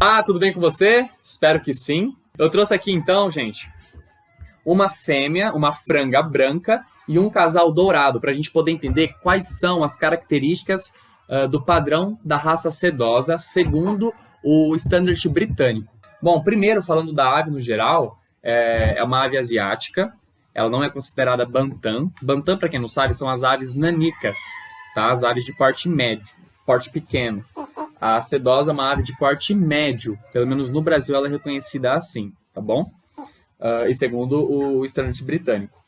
Ah, tudo bem com você? Espero que sim. Eu trouxe aqui então, gente, uma fêmea, uma franga branca e um casal dourado, para a gente poder entender quais são as características do padrão da raça sedosa, segundo o standard britânico. Bom, primeiro, falando da ave no geral, é uma ave asiática, ela não é considerada bantam. Bantam, para quem não sabe, são as aves nanicas, tá? As aves de porte médio, porte pequeno. A sedosa é uma ave de porte médio, pelo menos no Brasil ela é reconhecida assim, tá bom? E segundo o standard britânico.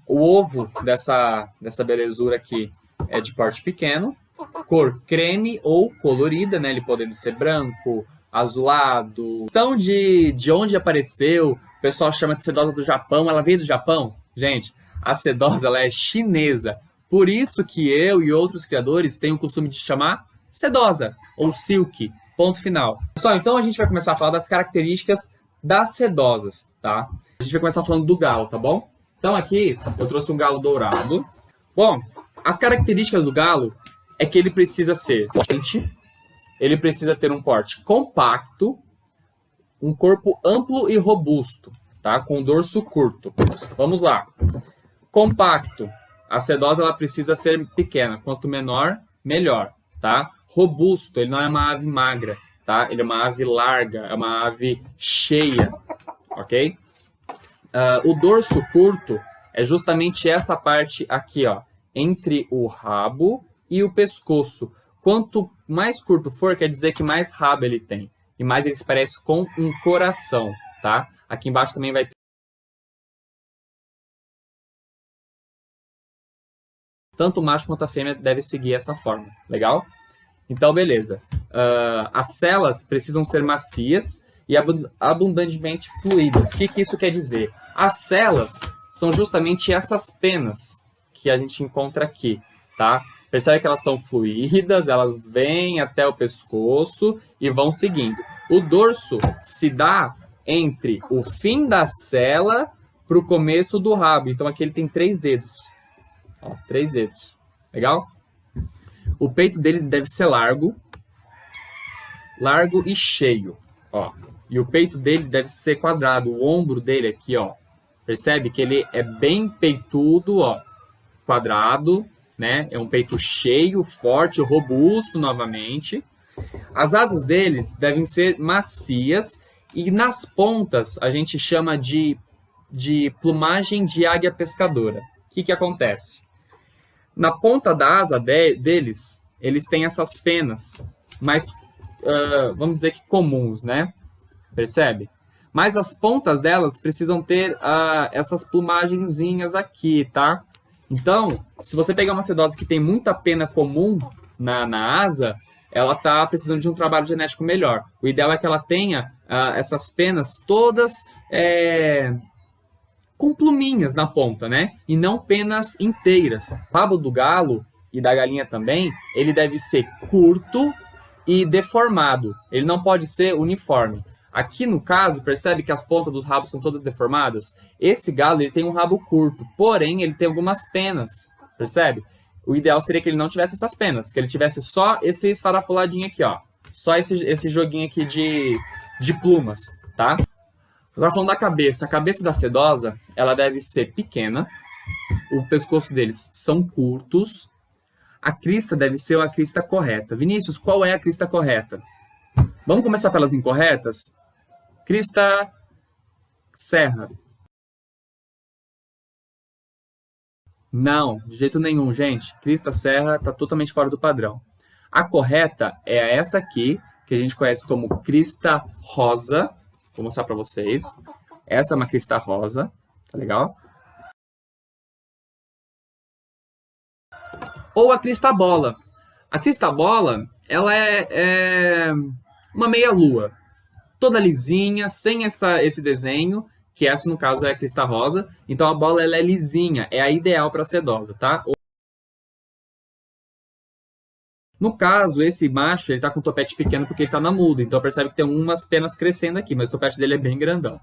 O ovo dessa belezura aqui é de porte pequeno, cor creme ou colorida, né? Ele podendo ser branco, azulado. Então, de onde apareceu, o pessoal chama de sedosa do Japão. Ela veio do Japão? Gente, a sedosa ela é chinesa. Por isso que eu e outros criadores têm o costume de chamar sedosa ou silk. Ponto final. Pessoal, então a gente vai começar a falar das características das sedosas, tá? A gente vai começar falando do galo, tá bom? Então aqui eu trouxe um galo dourado. Bom, as características do galo é que ele precisa ser potente, ele precisa ter um porte compacto, um corpo amplo e robusto, tá? Com dorso curto. Vamos lá. Compacto. A sedosa ela precisa ser pequena. Quanto menor, melhor, tá? Robusto. Ele não é uma ave magra, tá? Ele é uma ave larga, é uma ave cheia, ok? O dorso curto é justamente essa parte aqui, ó, entre o rabo e o pescoço. Quanto mais curto for, quer dizer que mais rabo ele tem. E mais ele se parece com um coração, tá? Aqui embaixo também vai ter. Tanto o macho quanto a fêmea deve seguir essa forma, legal? Então, beleza. As celas precisam ser macias e abundantemente fluídas. O que isso quer dizer? As celas são justamente essas penas que a gente encontra aqui, tá? Percebe que elas são fluídas, elas vêm até o pescoço e vão seguindo. O dorso se dá entre o fim da cela para o começo do rabo. Então, aqui ele tem 3 dedos. Ó, 3 dedos. Legal? O peito dele deve ser largo e cheio, ó. E o peito dele deve ser quadrado. O ombro dele aqui, ó. Percebe que ele é bem peitudo, ó. Quadrado, né? É um peito cheio, forte, robusto novamente. As asas deles devem ser macias e nas pontas a gente chama de plumagem de águia pescadora. O que acontece? Na ponta da asa deles, eles têm essas penas mais, vamos dizer que comuns, né? Percebe? Mas as pontas delas precisam ter essas plumagenzinhas aqui, tá? Então, se você pegar uma sedosa que tem muita pena comum na asa, ela tá precisando de um trabalho genético melhor. O ideal é que ela tenha essas penas todas com pluminhas na ponta, né? E não penas inteiras. O rabo do galo e da galinha também, ele deve ser curto e deformado. Ele não pode ser uniforme. Aqui no caso, percebe que as pontas dos rabos são todas deformadas? Esse galo ele tem um rabo curto, porém ele tem algumas penas, percebe? O ideal seria que ele não tivesse essas penas, que ele tivesse só esse esfarafuladinho aqui, ó. Só esse joguinho aqui de plumas, tá? Agora falando da cabeça. A cabeça da sedosa, ela deve ser pequena, o pescoço deles são curtos, a crista deve ser a crista correta. Vinícius, qual é a crista correta? Vamos começar pelas incorretas? Crista serra. Não, de jeito nenhum, gente. Crista serra está totalmente fora do padrão. A correta é essa aqui, que a gente conhece como crista rosa. Vou mostrar para vocês. Essa é uma crista rosa, tá legal? Ou a crista bola. A crista bola, ela é uma meia-lua. Toda lisinha, sem esse desenho, que essa no caso é a crista rosa. Então a bola ela é lisinha, é a ideal para a sedosa, tá? No caso, esse macho, ele tá com o topete pequeno porque ele tá na muda, então percebe que tem umas penas crescendo aqui, mas o topete dele é bem grandão.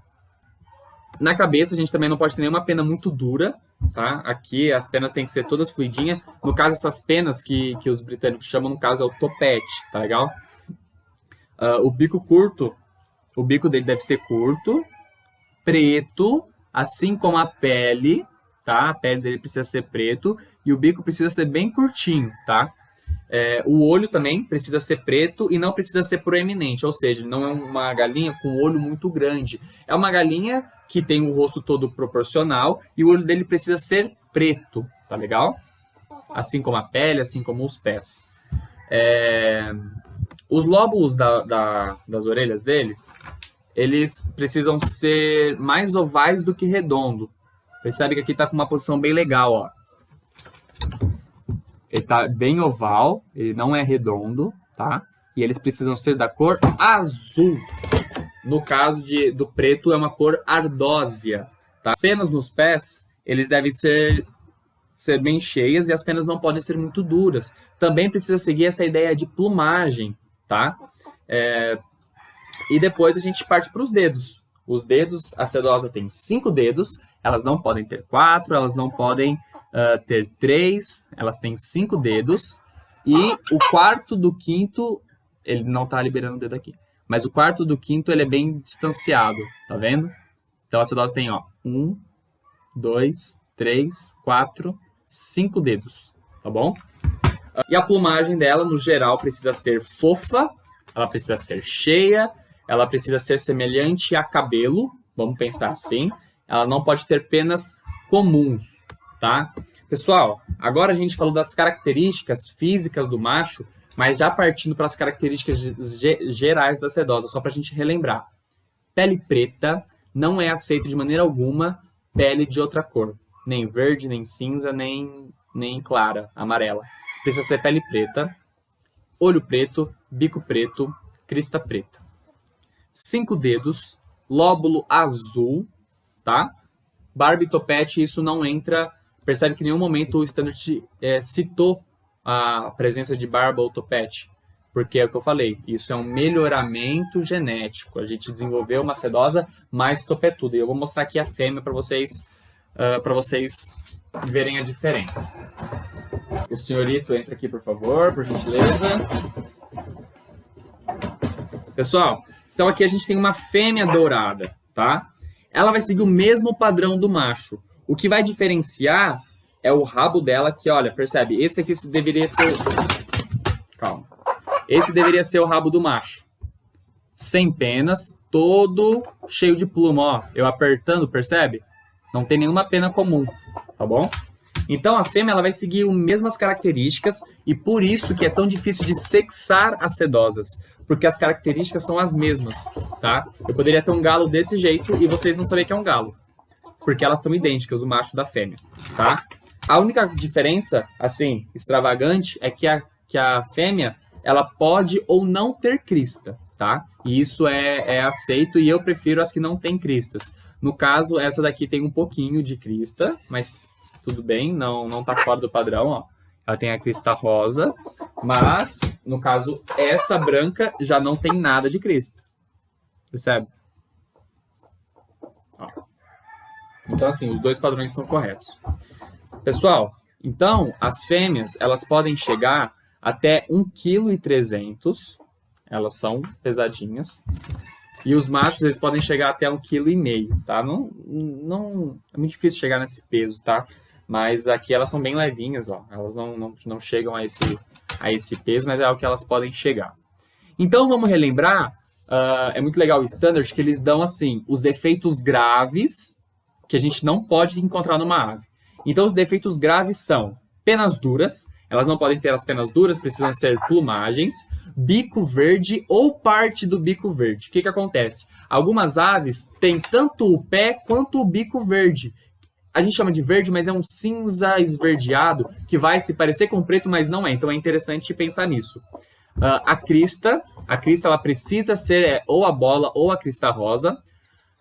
Na cabeça, a gente também não pode ter nenhuma pena muito dura, tá? Aqui as penas têm que ser todas fluidinhas. No caso, essas penas que os britânicos chamam, no caso, é o topete, tá legal? O bico curto, o bico dele deve ser curto, preto, assim como a pele, tá? A pele dele precisa ser preto e o bico precisa ser bem curtinho, tá? O olho também precisa ser preto e não precisa ser proeminente, ou seja, não é uma galinha com olho muito grande. É uma galinha que tem o rosto todo proporcional e o olho dele precisa ser preto, tá legal? Assim como a pele, assim como os pés. Os lóbulos das orelhas deles, eles precisam ser mais ovais do que redondo. Percebe que aqui tá com uma posição bem legal, ó. Ele tá bem oval, ele não é redondo, tá? E eles precisam ser da cor azul. No caso do preto, é uma cor ardósia, tá? As penas nos pés, eles devem ser bem cheias e as penas não podem ser muito duras. Também precisa seguir essa ideia de plumagem, tá? E depois a gente parte para os dedos. Os dedos, a sedosa tem 5 dedos, elas não podem ter 4, elas não podem ter 3, elas têm 5 dedos. E o quarto do quinto, ele não está liberando o dedo aqui, mas o quarto do quinto ele é bem distanciado, tá vendo? Então a sedosa tem, ó, 1, 2, 3, 4, 5 dedos, tá bom? E a plumagem dela, no geral, precisa ser fofa, ela precisa ser cheia, ela precisa ser semelhante a cabelo, vamos pensar assim. Ela não pode ter penas comuns, tá? Pessoal, agora a gente falou das características físicas do macho, mas já partindo para as características gerais da sedosa, só para a gente relembrar. Pele preta, não é aceito de maneira alguma pele de outra cor. Nem verde, nem cinza, nem clara, amarela. Precisa ser pele preta, olho preto, bico preto, crista preta. 5 dedos, lóbulo azul, tá? Barba e topete, isso não entra. Percebe que em nenhum momento o standard citou a presença de barba ou topete. Porque é o que eu falei, isso é um melhoramento genético. A gente desenvolveu uma sedosa mais topetuda. E eu vou mostrar aqui a fêmea para vocês verem a diferença. O senhorito entra aqui, por favor, por gentileza. Pessoal, então aqui a gente tem uma fêmea dourada, tá? Ela vai seguir o mesmo padrão do macho. O que vai diferenciar é o rabo dela, que, olha, percebe? Esse aqui deveria ser... Calma. Esse deveria ser o rabo do macho. Sem penas, todo cheio de pluma, ó. Eu apertando, percebe? Não tem nenhuma pena comum, tá bom? Então a fêmea ela vai seguir as mesmas características e por isso que é tão difícil de sexar as sedosas, porque as características são as mesmas, tá? Eu poderia ter um galo desse jeito e vocês não saberem que é um galo, porque elas são idênticas, o macho da fêmea, tá? A única diferença, assim, extravagante, é que a fêmea ela pode ou não ter crista, tá? E isso é aceito e eu prefiro as que não têm cristas. No caso, essa daqui tem um pouquinho de crista, mas tudo bem, não tá fora do padrão, ó. Ela tem a crista rosa, mas, no caso, essa branca já não tem nada de crista. Percebe? Ó. Então, assim, os dois padrões estão corretos. Pessoal, então, as fêmeas, elas podem chegar até 1,3 kg. Elas são pesadinhas. E os machos, eles podem chegar até 1,5 kg, tá? Não, é muito difícil chegar nesse peso, tá? Mas aqui elas são bem levinhas, ó. Elas não chegam a esse peso, mas é o que elas podem chegar. Então, vamos relembrar. É muito legal o standard que eles dão, assim, os defeitos graves que a gente não pode encontrar numa ave. Então, os defeitos graves são penas duras. Elas não podem ter as penas duras, precisam ser plumagens. Bico verde ou parte do bico verde. O que acontece? Algumas aves têm tanto o pé quanto o bico verde. A gente chama de verde, mas é um cinza esverdeado que vai se parecer com preto, mas não é. Então é interessante pensar nisso. A crista ela precisa ser ou a bola ou a crista rosa.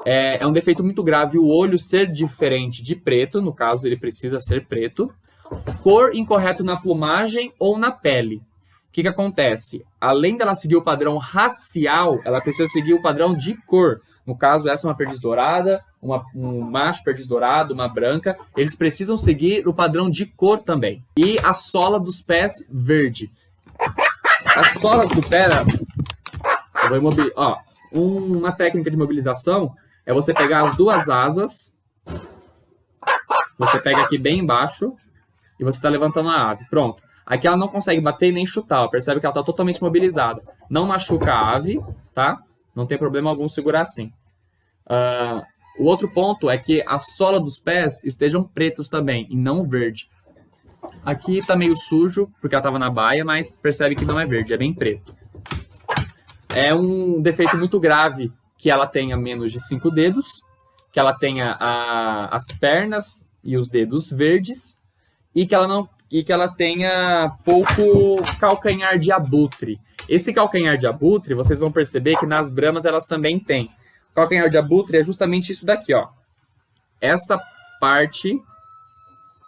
É um defeito muito grave o olho ser diferente de preto. No caso, ele precisa ser preto. Cor incorreta na plumagem ou na pele. O que acontece? Além dela seguir o padrão racial, ela precisa seguir o padrão de cor. No caso, essa é uma perdiz dourada, um macho perdiz dourado, uma branca. Eles precisam seguir o padrão de cor também. E a sola dos pés verde. As solas do pé... Eu vou imobilizar. Ó, uma técnica de mobilização é você pegar as duas asas, você pega aqui bem embaixo e você está levantando a ave. Pronto. Aqui ela não consegue bater nem chutar, ó. Percebe que ela está totalmente mobilizada. Não machuca a ave, tá? Não tem problema algum segurar assim. O outro ponto é que a sola dos pés estejam pretos também, e não verde. Aqui está meio sujo, porque ela estava na baia, mas percebe que não é verde, é bem preto. É um defeito muito grave que ela tenha menos de 5 dedos, que ela tenha as pernas e os dedos verdes, e que ela tenha pouco calcanhar de abutre. Esse calcanhar de abutre, vocês vão perceber que nas bramas elas também têm. O calcanhar de abutre é justamente isso daqui, ó. Essa parte,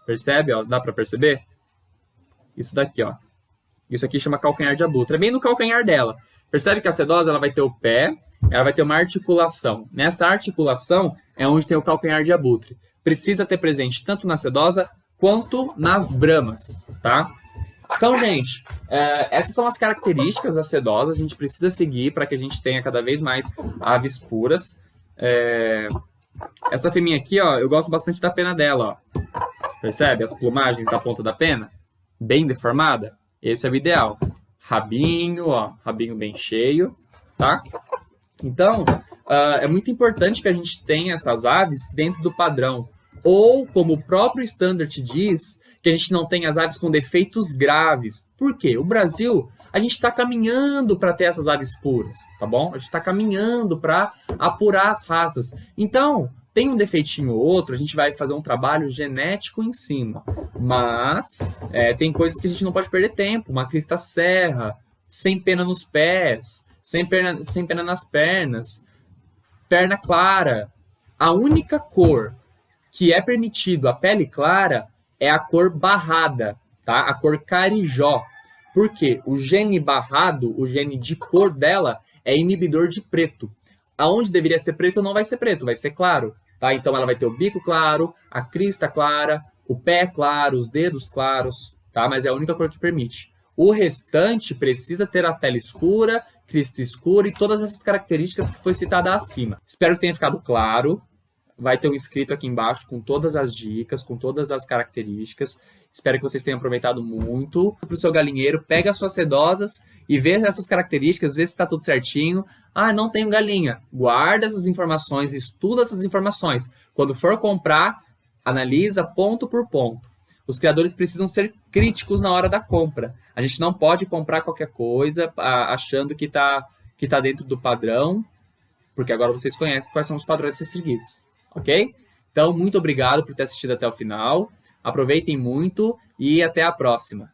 percebe, ó? Dá pra perceber? Isso daqui, ó. Isso aqui chama calcanhar de abutre. É bem no calcanhar dela. Percebe que a sedosa ela vai ter o pé, ela vai ter uma articulação. Nessa articulação é onde tem o calcanhar de abutre. Precisa ter presente tanto na sedosa quanto nas bramas, tá? Então, gente, essas são as características da sedosa. A gente precisa seguir para que a gente tenha cada vez mais aves puras. Essa fêmea aqui, ó, eu gosto bastante da pena dela, ó. Percebe as plumagens da ponta da pena? Bem deformada? Esse é o ideal. Rabinho, ó, rabinho bem cheio, tá? Então, é muito importante que a gente tenha essas aves dentro do padrão. Ou, como o próprio standard diz, que a gente não tem as aves com defeitos graves. Por quê? O Brasil, a gente está caminhando para ter essas aves puras, tá bom? A gente está caminhando para apurar as raças. Então, tem um defeitinho ou outro, a gente vai fazer um trabalho genético em cima. Mas tem coisas que a gente não pode perder tempo. Uma crista serra, sem pena nos pés, sem pena nas pernas, perna clara. A única cor que é permitido a pele clara é a cor barrada, tá? A cor carijó. Por quê? O gene barrado, o gene de cor dela, é inibidor de preto. Aonde deveria ser preto não vai ser preto, vai ser claro. Tá? Então ela vai ter o bico claro, a crista clara, o pé claro, os dedos claros, tá? Mas é a única cor que permite. O restante precisa ter a pele escura, crista escura e todas essas características que foi citada acima. Espero que tenha ficado claro. Vai ter um escrito aqui embaixo com todas as dicas, com todas as características. Espero que vocês tenham aproveitado muito. Para o seu galinheiro, pega as suas sedosas e vê essas características, vê se está tudo certinho. Ah, não tenho galinha. Guarda essas informações, estuda essas informações. Quando for comprar, analisa ponto por ponto. Os criadores precisam ser críticos na hora da compra. A gente não pode comprar qualquer coisa achando que tá dentro do padrão, porque agora vocês conhecem quais são os padrões a ser seguidos. Ok? Então, muito obrigado por ter assistido até o final. Aproveitem muito e até a próxima.